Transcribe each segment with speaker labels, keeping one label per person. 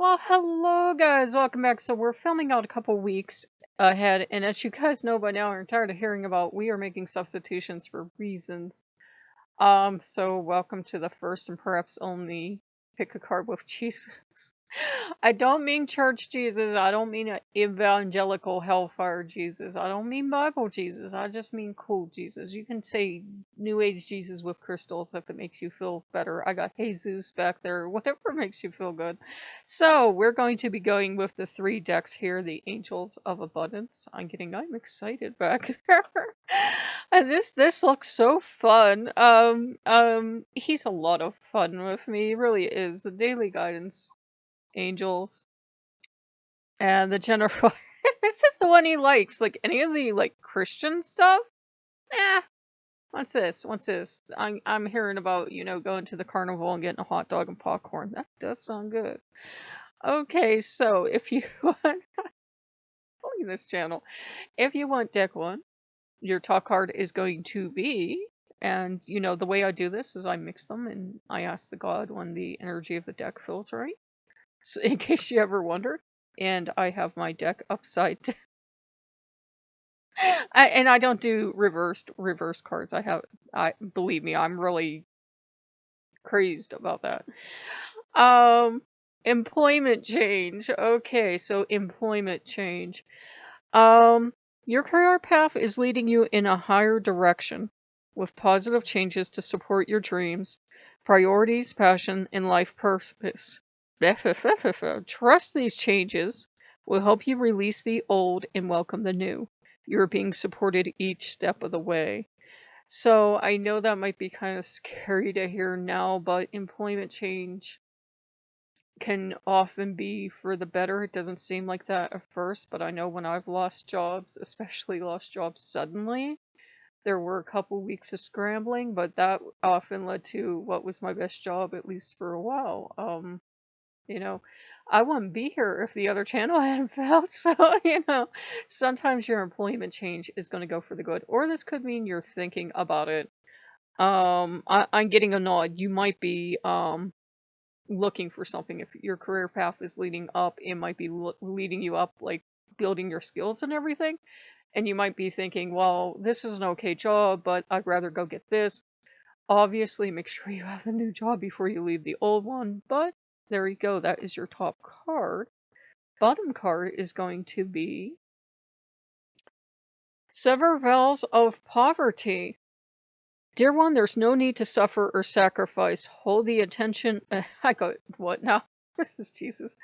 Speaker 1: Well, hello guys, welcome back. So we're filming out a couple weeks ahead, and as you guys know by now, I'm tired of hearing about we are making substitutions for reasons. So welcome to the first and perhaps only pick a card with Jesus. I don't mean church Jesus. I don't mean evangelical hellfire Jesus. I don't mean Bible Jesus. I just mean cool Jesus. You can say New Age Jesus with crystals if it makes you feel better. I got Jesus back there. Whatever makes you feel good. So we're going to be going with the three decks here, the Angels of Abundance. I'm excited back there. And this looks so fun. He's a lot of fun with me. He really is. The daily guidance angels and the general. This is the one he likes. Like any of the like Christian stuff. Eh. What's this? What's this? I'm hearing about going to the carnival and getting a hot dog and popcorn. That does sound good. Okay, so if you want, only this channel, if you want deck one, your top card is going to be, and the way I do this is I mix them and I ask the god when the energy of the deck feels right. So in case you ever wondered, and I have my deck upside down. And I don't do reverse cards. I believe me, I'm really crazed about that. Um, employment change. Okay, so employment change. Um, your career path is leading you in a higher direction with positive changes to support your dreams, priorities, passion, and life purpose. Trust these changes will help you release the old and welcome the new. You're being supported each step of the way. So I know that might be kind of scary to hear now, but employment change can often be for the better. It doesn't seem like that at first, but I know when I've lost jobs, especially lost jobs suddenly, there were a couple weeks of scrambling, but that often led to what was my best job, at least for a while. You know, I wouldn't be here if the other channel hadn't failed. So, sometimes your employment change is going to go for the good, or this could mean you're thinking about it. I'm getting a nod. You might be, looking for something. If your career path is leading up, it might be leading you up, like building your skills and everything. And you might be thinking, well, this is an okay job, but I'd rather go get this. Obviously, make sure you have the new job before you leave the old one. But there you go. That is your top card. Bottom card is going to be Sever Vows of Poverty. Dear one, there's no need to suffer or sacrifice. Hold the attention. I go, what now? This is Jesus.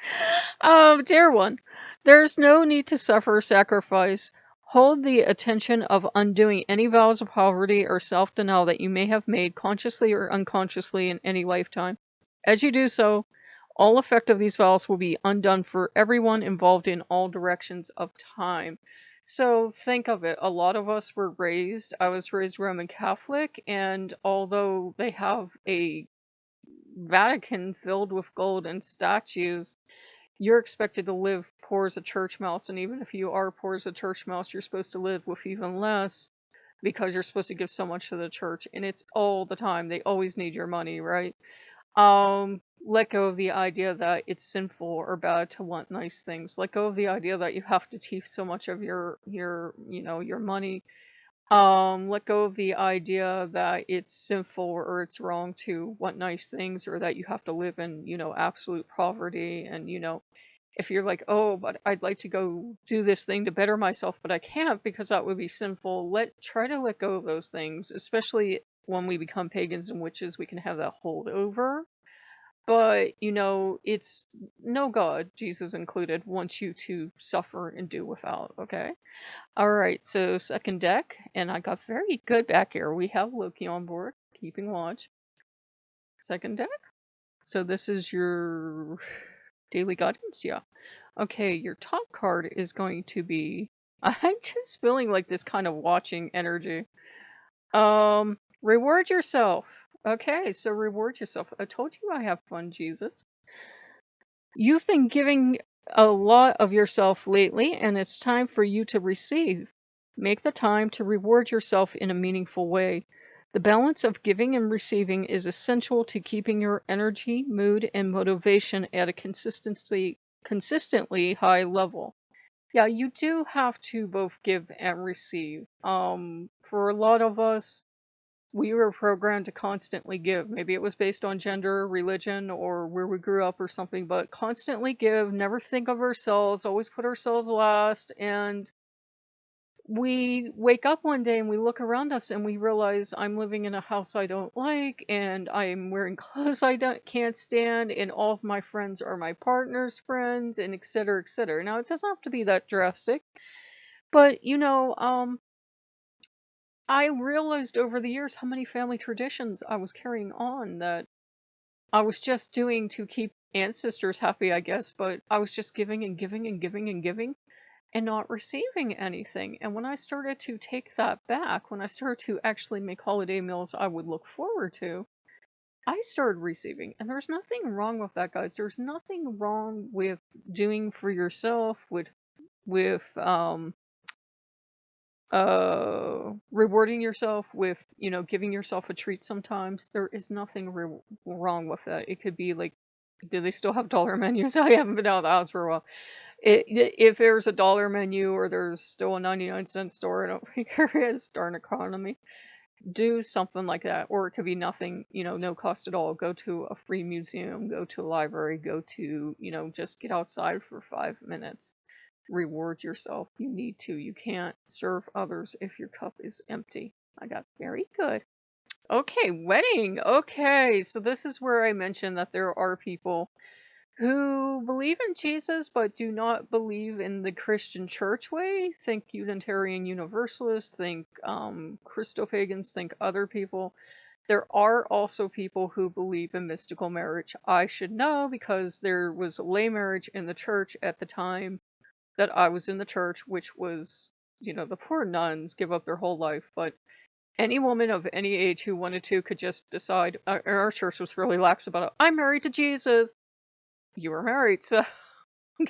Speaker 1: Dear one, there's no need to suffer or sacrifice. Hold the attention of undoing any vows of poverty or self-denial that you may have made consciously or unconsciously in any lifetime. As you do so, all effect of these vows will be undone for everyone involved in all directions of time. So think of it. A lot of us were raised, I was raised Roman Catholic, and although they have a Vatican filled with gold and statues, you're expected to live poor as a church mouse. And even if you are poor as a church mouse, you're supposed to live with even less because you're supposed to give so much to the church. And it's all the time. They always need your money, right? Let go of the idea that it's sinful or bad to want nice things. Let go of the idea that you have to keep so much of your money. Let go of the idea that it's sinful or it's wrong to want nice things, or that you have to live in, absolute poverty. And, if you're like, oh, but I'd like to go do this thing to better myself, but I can't because that would be sinful. Try to let go of those things, especially when we become pagans and witches, we can have that hold over. But, it's no God, Jesus included, wants you to suffer and do without, okay? Alright, so second deck, and I got very good back here. We have Lokean on board, keeping watch. Second deck. So this is your daily guidance, yeah. Okay, your top card is going to be, I'm just feeling like this kind of watching energy. Reward yourself. Okay, so reward yourself. I told you I have fun, Jesus. You've been giving a lot of yourself lately, and it's time for you to receive. Make the time to reward yourself in a meaningful way. The balance of giving and receiving is essential to keeping your energy, mood, and motivation at a consistently high level. Yeah, you do have to both give and receive. For a lot of us, we were programmed to constantly give. Maybe it was based on gender, religion, or where we grew up or something, but constantly give, never think of ourselves, always put ourselves last. And we wake up one day and we look around us and we realize I'm living in a house I don't like, and I'm wearing clothes can't stand, and all of my friends are my partner's friends, and et cetera, et cetera. Now, it doesn't have to be that drastic, but I realized over the years how many family traditions I was carrying on that I was just doing to keep ancestors happy, I guess, but I was just giving and giving and giving and giving and not receiving anything. And when I started to take that back, when I started to actually make holiday meals I would look forward to, I started receiving. And there's nothing wrong with that, guys. There's nothing wrong with doing for yourself, with rewarding yourself, with giving yourself a treat sometimes. There is nothing wrong with that. It could be like, do they still have dollar menus? I haven't been out of the house for a while. If there's a dollar menu or there's still a 99-cent store, I don't think there is, darn economy, do something like that. Or it could be nothing, no cost at all. Go to a free museum, go to a library, go to, just get outside for 5 minutes. Reward yourself. You need to. You can't serve others if your cup is empty. I got very good. Okay, wedding. Okay, so this is where I mentioned that there are people who believe in Jesus but do not believe in the Christian church way. Think Unitarian Universalists, think Christopagans, think other people. There are also people who believe in mystical marriage. I should know because there was lay marriage in the church at the time that I was in the church, which was, the poor nuns give up their whole life, but any woman of any age who wanted to could just decide. Our church was really lax about it. I'm married to Jesus. You were married, so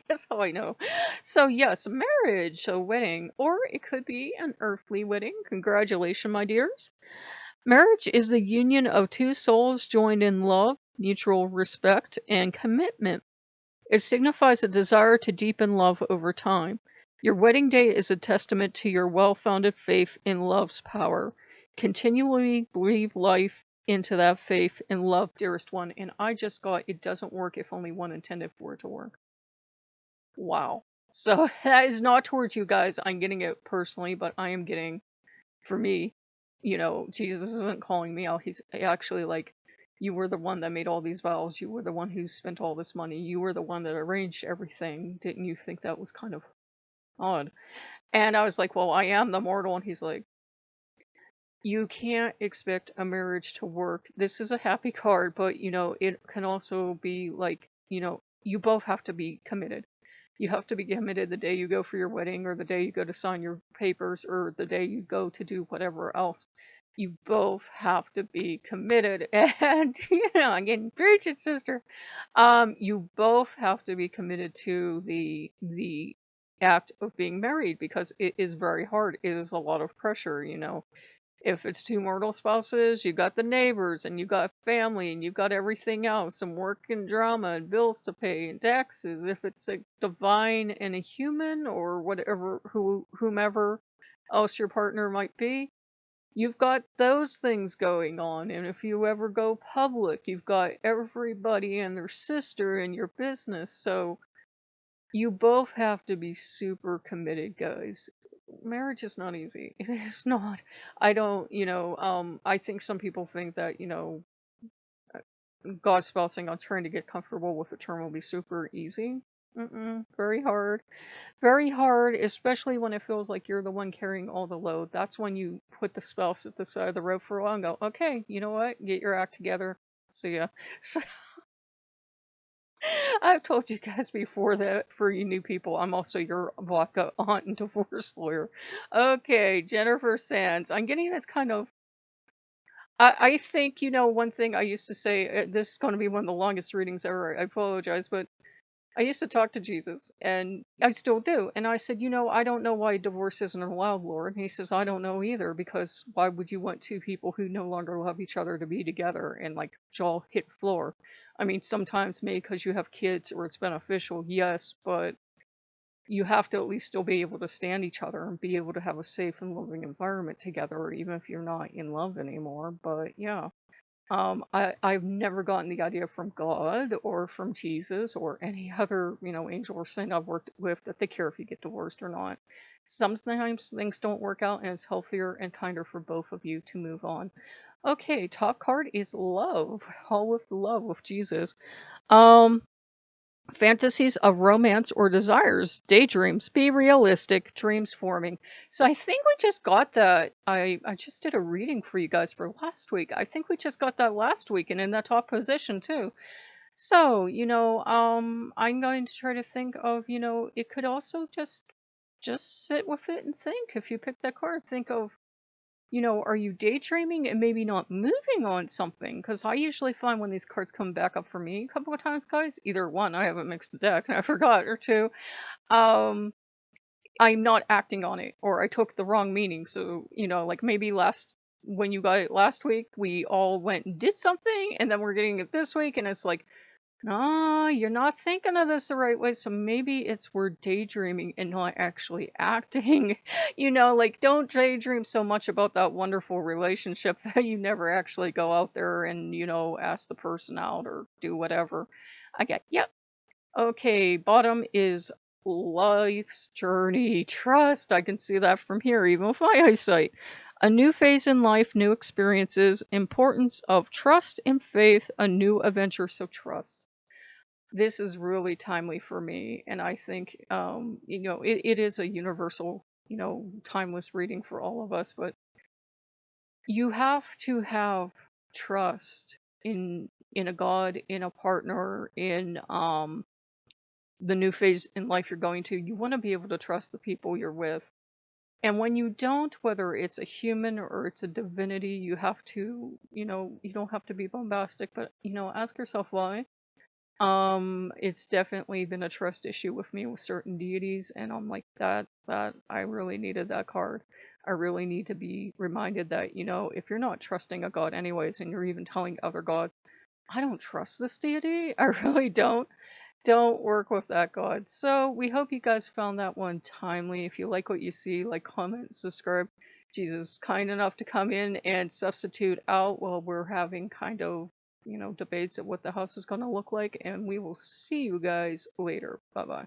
Speaker 1: guess how I know. So yes, marriage, so wedding, or it could be an earthly wedding. Congratulations, my dears. Marriage is the union of two souls joined in love, mutual respect, and commitment. It signifies a desire to deepen love over time. Your wedding day is a testament to your well-founded faith in love's power. Continually breathe life into that faith in love, dearest one. And I just got, it doesn't work if only one intended for it to work. Wow. So that is not towards you guys. I'm getting it personally, but I am getting, for me, Jesus isn't calling me out. He's actually like, you were the one that made all these vows. You were the one who spent all this money. You were the one that arranged everything. Didn't you think that was kind of odd? And I was like, well, I am the mortal. And he's like, you can't expect a marriage to work. This is a happy card, but it can also be like, you both have to be committed. You have to be committed the day you go for your wedding, or the day you go to sign your papers, or the day you go to do whatever else. You both have to be committed. And, I'm getting preached, sister. You both have to be committed to the act of being married, because it is very hard. It is a lot of pressure, If it's two mortal spouses, you got the neighbors, and you got family, and you got everything else, and work and drama, and bills to pay, and taxes. If it's a divine and a human, or whatever, whomever else your partner might be, you've got those things going on. And if you ever go public, you've got everybody and their sister in your business. So you both have to be super committed, guys. Marriage is not easy. It is not. I don't, I think some people think that, God spelling, I'm trying to get comfortable with the term, will be super easy. Very hard. Very hard, especially when it feels like you're the one carrying all the load. That's when you put the spouse at the side of the road for a while and go, okay, you know what? Get your act together. See ya. So, I've told you guys before that for you new people, I'm also your vodka aunt and divorce lawyer. Okay, Jennifer Sands. I'm getting this kind of. I think, one thing I used to say, this is going to be one of the longest readings ever. I apologize, but I used to talk to Jesus, and I still do. And I said, I don't know why divorce isn't allowed, Lord. And he says, I don't know either, because why would you want two people who no longer love each other to be together and like jaw hit floor? I mean, sometimes maybe because you have kids or it's beneficial, yes, but you have to at least still be able to stand each other and be able to have a safe and loving environment together, even if you're not in love anymore. But yeah. I've never gotten the idea from God or from Jesus or any other, angel or saint I've worked with that they care if you get divorced or not. Sometimes things don't work out and it's healthier and kinder for both of you to move on. Okay, top card is love. All with love with Jesus. Um, Fantasies of romance or desires, daydreams, be realistic, dreams forming. So I think we just got that. I just did a reading for you guys for last week. I think we just got that last week and in that top position too. So, I'm going to try to think of, it could also just sit with it and think. If you pick that card, think of, are you daydreaming and maybe not moving on something? Because I usually find when these cards come back up for me a couple of times, guys, either one, I haven't mixed the deck and I forgot, or two, um, I'm not acting on it, or I took the wrong meaning. So, like maybe when you got it last week, we all went and did something, and then we're getting it this week, and it's like, no, you're not thinking of this the right way. So maybe it's we're daydreaming and not actually acting. Like don't daydream so much about that wonderful relationship that you never actually go out there and, ask the person out or do whatever. I get, yep. Okay, bottom is life's journey. Trust. I can see that from here, even with my eyesight. A new phase in life, new experiences, importance of trust and faith, a new adventure. So trust. This is really timely for me, and I think it is a universal, timeless reading for all of us. But you have to have trust in a God, in a partner, in the new phase in life you're going to. You want to be able to trust the people you're with. And when you don't, whether it's a human or it's a divinity, you have to, you don't have to be bombastic, but ask yourself why. It's definitely been a trust issue with me with certain deities, and I'm like that I really needed that card. I really need to be reminded that, if you're not trusting a god anyways, and you're even telling other gods, I don't trust this deity, I really don't work with that god. So we hope you guys found that one timely. If you like what you see, like, comment, subscribe. Jesus is kind enough to come in and substitute out while we're having kind of, debates of what the house is going to look like. And we will see you guys later. Bye bye.